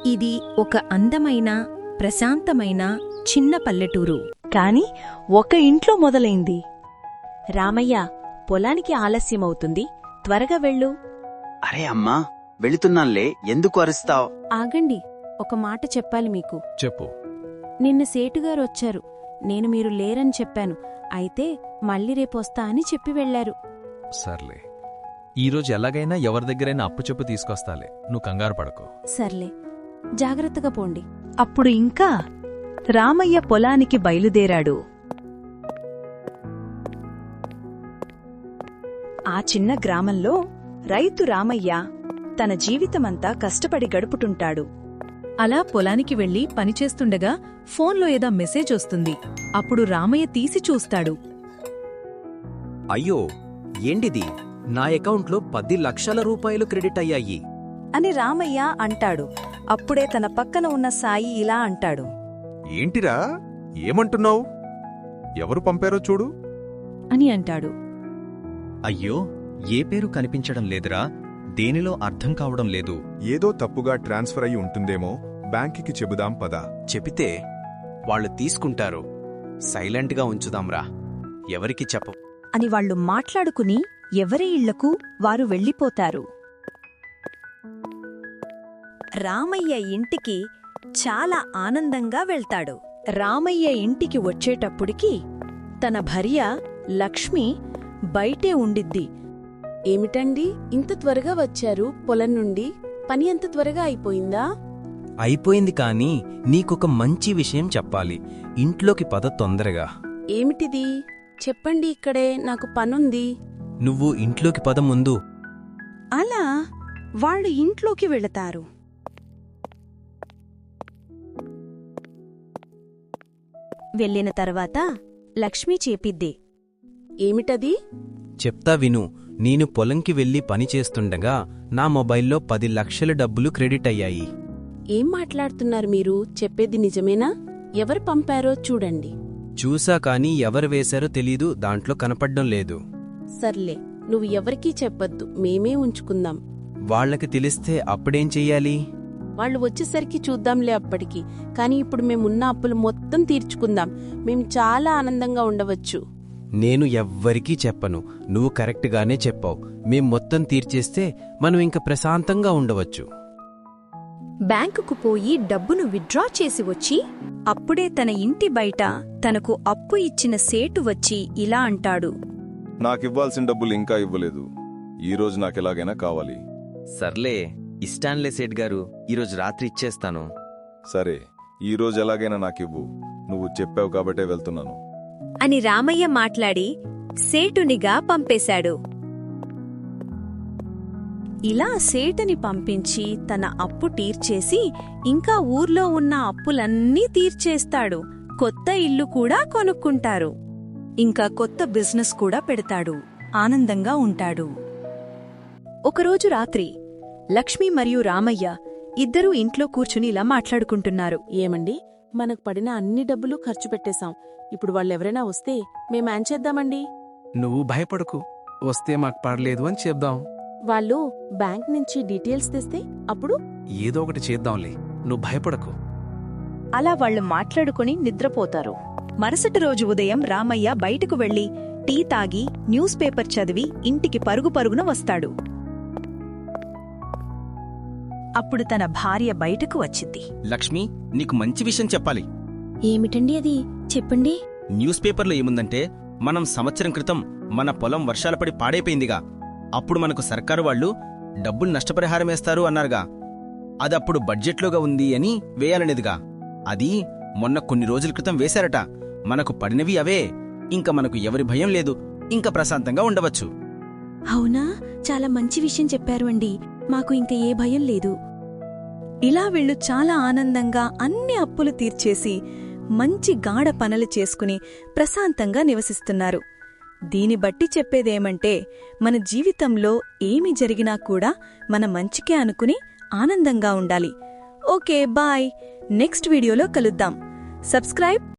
ఇది ఒక అందమైన ప్రశాంతమైన చిన్న పల్లెటూరు. కాని ఒక ఇంట్లో మొదలైంది. రామయ్య, పొలానికి ఆలస్యమవుతుంది, త్వరగా వెళ్ళు. అరే అమ్మా, వెళుతున్నాన్లే, ఎందుకు అరుస్తావ్? ఆగండి, ఒక మాట చెప్పాలి మీకు. చెప్పు. నిన్న సేటుగారు వచ్చారు. నేను మీరు లేరని చెప్పాను. అయితే మళ్ళీ రేపొస్తా అని చెప్పి వెళ్లారు. సర్లే, ఈరోజు ఎలాగైనా ఎవరి దగ్గరైనా అప్పు చెప్పు తీసుకొస్తాలే, నువ్వు కంగారు పడకు. సర్లే, జాగ్రత్తగా పోండి. అప్పుడు ఇంకా రామయ్య పొలానికి బయలుదేరాడు. ఆ చిన్న గ్రామంలో రైతు రామయ్య తన జీవితమంతా కష్టపడి గడుపుతుంటాడు. అలా పొలానికి వెళ్లి పనిచేస్తుండగా ఫోన్లో ఏదో మెసేజ్ వస్తుంది. అప్పుడు రామయ్య తీసి చూస్తాడు. అయ్యో, ఏంటిది? నా అకౌంట్లో 10 లక్షల రూపాయలు క్రెడిట్ అయ్యాయి అని రామయ్య అంటాడు. అప్పుడే తన పక్కన ఉన్న సాయి ఇలా అంటాడు. ఏంటిరా, ఏమంటున్నావు? ఎవరు పంపారో చూడు అని అంటాడు. అయ్యో, ఏ పేరు కనిపించడం లేదురా, దేనిలో అర్థం కావడం లేదు. ఏదో తప్పుగా ట్రాన్స్ఫర్ అయి ఉంటుందేమో, బ్యాంకుకి చెబుదాం పదా. చెబితే వాళ్ళు తీసుకుంటారు. సైలెంట్గా ఉంచుదాంరా, ఎవరికి చెప్ప అని వాళ్లు మాట్లాడుకుని ఎవరి ఇళ్లకు వారు వెళ్ళిపోతారు. రామయ్య ఇంటికి చాలా ఆనందంగా వెళ్తాడు. రామయ్య ఇంటికి వచ్చేటప్పుడికి తన భార్య లక్ష్మి బయటే ఉండిద్ది. ఏమిటండి, ఇంత త్వరగా వచ్చారు పొలం నుండి? పని అంత త్వరగా అయిపోయిందా? అయిపోయింది, కానీ నీకొక మంచి విషయం చెప్పాలి. ఇంట్లోకి పద తొందరగా. ఏమిటిది? చెప్పండి, ఇక్కడే నాకు పనుంది. నువ్వు ఇంట్లోకి పద ముందు. అలా వాళ్ళు ఇంట్లోకి వెళతారు. వెళ్ళిన తర్వాత లక్ష్మి చెప్పిద్ది. ఏమిటది? చెప్తా విను. నేను పొలంకి వెళ్లి పని చేస్తుండగా నా మొబైల్లో 10 లక్షల డబ్బులు క్రెడిట్ అయ్యాయి. ఏం మాట్లాడుతున్నారు మీరు? చెప్పేది నిజమేనా? ఎవరు పంపారో చూడండి. చూసా, కానీ ఎవరు వేశారో తెలీదు, దాంట్లో కనపడ్డం లేదు. సర్లే, నువ్వు ఎవరికీ చెప్పొద్దు, మేమే ఉంచుకుందాం. వాళ్లకి తెలిస్తే అప్పుడేం చెయ్యాలి? వాళ్ళు వచ్చేసరికి చూద్దాంలే అప్పటికి. కాని ఇప్పుడు మేమున్న అప్పులు మొత్తం తీర్చుకుందాం. మేం చాలా ఆనందంగా ఉండవచ్చు. నేను ఎవ్వరికీ చెప్పను, నువ్వు కరెక్ట్గానే చెప్పావు. మేం మొత్తం తీర్చేస్తే మనం ఇంక ప్రశాంతంగా ఉండవచ్చు. బ్యాంకుకు పోయి డబ్బును విత్డ్రా చేసి వచ్చి అప్పుడే తన ఇంటి బయట తనకు అప్పు ఇచ్చిన సేటు వచ్చి ఇలా అంటాడు. నాకివ్వాల్సిన డబ్బులు ఇంకా ఇవ్వలేదు. ఈరోజు నాకెలాగైనా కావాలి. సర్లే, ఇష్టాన్లే సేట్ గారు, ఈరోజు రాత్రి ఇచ్చేస్తాను. సరే, ఈరోజు ఎలాగైనా నాకివ్వు. నువ్వు చెప్పావు కాబట్టే వెళ్తున్నాను అని రామయ్య మాట్లాడి సేటునిగా పంపేశాడు. ఇలా సేటుని పంపించి తన అప్పు తీర్చేసి ఇంకా ఊర్లో ఉన్న అప్పులన్నీ తీర్చేస్తాడు. కొత్త ఇల్లు కూడా కొనుక్కుంటారు. ఇంకా కొత్త బిజినెస్ కూడా పెడతాడు. ఆనందంగా ఉంటాడు. ఒకరోజు రాత్రి లక్ష్మి మరియు రామయ్య ఇద్దరూ ఇంట్లో కూర్చుని ఇలా మాట్లాడుకుంటున్నారు. ఏమండి, మనకు పడిన అన్ని డబ్బులు ఖర్చు పెట్టేశాం. ఇప్పుడు వాళ్ళెవరైనా వస్తే మేమేం చేద్దామండి? నువ్వు భయపడకు, వస్తే మాకు పడలేదు అని చెప్దాం. వాళ్ళు బ్యాంక్ నుంచి డీటెయిల్స్ తెస్తే అప్పుడు ఏదో ఒకటి చేద్దాంలే, నువ్వు భయపడకు. అలా వాళ్లు మాట్లాడుకుని నిద్రపోతారు. మరుసటి రోజు ఉదయం రామయ్య బయటకు వెళ్లి టీ తాగి న్యూస్ పేపర్ చదివి ఇంటికి పరుగు పరుగున వస్తాడు. అప్పుడు తన భార్య బయటకు వచ్చింది. లక్ష్మి, నీకు మంచి విషయం చెప్పాలి. ఏమిటండి అది? చెప్పండి. న్యూస్ పేపర్లో ఏముందంటే, మనం సంవత్సరం క్రితం మన పొలం వర్షాల పడి పాడైపోయిందిగా. అప్పుడు మనకు సర్కారు వాళ్ళు డబ్బులు నష్టపరిహారం వేస్తారు అన్నారుగా. అదప్పుడు బడ్జెట్లోగా ఉంది అని వేయాలనేదిగా. అది మొన్న కొన్ని రోజుల క్రితం వేశారట. మనకు పడినవి అవే. ఇంక మనకు ఎవరి భయం లేదు, ఇంక ప్రశాంతంగా ఉండవచ్చు. అవునా? చాలా మంచి విషయం చెప్పారు అండి. మాకు ఇంక ఏ భయం లేదు. ఇలా వీళ్లు చాలా ఆనందంగా అన్ని అప్పులు తీర్చేసి మంచి గాఢ పనులు చేసుకుని ప్రశాంతంగా నివసిస్తున్నారు. దీని బట్టి చెప్పేదేమంటే, మన జీవితంలో ఏమి జరిగినా కూడా మన మంచికే అనుకుని ఆనందంగా ఉండాలి. Okay, bye. నెక్స్ట్ వీడియోలో కలుద్దాం. సబ్స్క్రైబ్